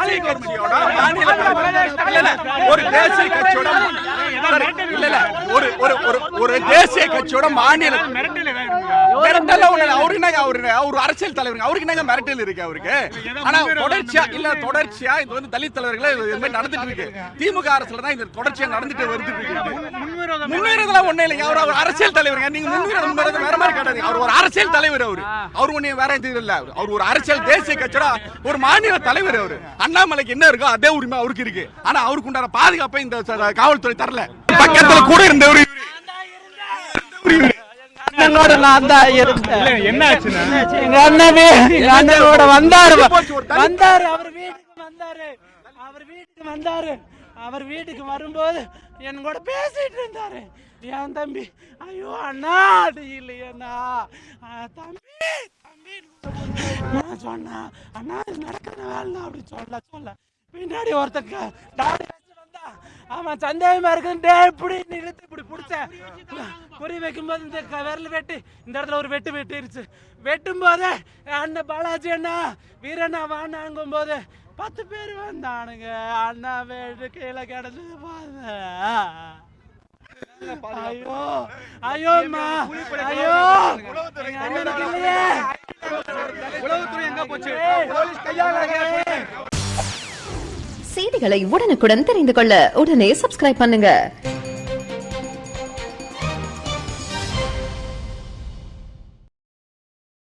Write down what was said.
தேசிய கட்சியோட மாநில ஒரு தேசிய கட்சியோட ஒரு தேசிய கட்சியோட மாநில அவர் அரசியல் தலைவர், அவருக்கு என்னங்க மிரட்டல் இருக்கு அவருக்கு? ஆனா தொடர்ச்சியா இது வந்து தலித் தலைவர்களே நடந்துட்டு இருக்கு. திமுக அரசுல தான் இது தொடர்ச்சியா நடந்துட்டு வருது. முன்னுரிதெல்லாம் ஒண்ணு இல்லைங்க. அவர் அரசியல் தலைவர். நீங்க முன்னுரிதம் வேற மாதிரி கிடையாது. அவர் ஒரு அரசியல் தலைவர். அவர் ஒண்ணு வேற இது இல்ல. அவர் ஒரு அரசியல் தேசிய கட்சியோட ஒரு மாநில தலைவர். அவரு அண்ணாமலைக்கு என்ன இருக்கோ அதே உரிமை அவருக்கு இருக்கு. ஆனா அவருக்கு உண்டான பாதுகாப்பை இந்த காவல்துறை தரல. பக்கத்துல கூட இருந்தவர் அவர் வீட்டுக்கு வரும்போது என் கூட பேசிட்டு இருந்தாரு. என் தம்பி, ஐயோ அண்ணா அது இல்லையண்ணா தம்பி தம்பி நான் சொன்னா அண்ணா இது நடக்கிற வேலை அப்படி சொல்ல பின்னாடி ஒருத்தக்க டாடி வந்தா அவன் சந்தேகமா இருக்குன்னு இப்படி இழுத்து இப்படி பிடிச்சேன். குறி வைக்கும் போது இந்த விரல் வெட்டி இந்த இடத்துல ஒரு வெட்டிருச்சு. வெட்டும் போது அண்ணன் பாலாஜி அண்ணா வீரண்ணா வாங்கும் போது 10 பேர் வந்தானுங்க. அண்ணா வீடு கீழே கிடந்தது பாருங்க. ஐயோ ஐயோ ஐயோ செய்திகளை உடனுக்குடன் தெரிந்து கொள்ள உடனே சப்ஸ்கிரைப் பண்ணுங்க.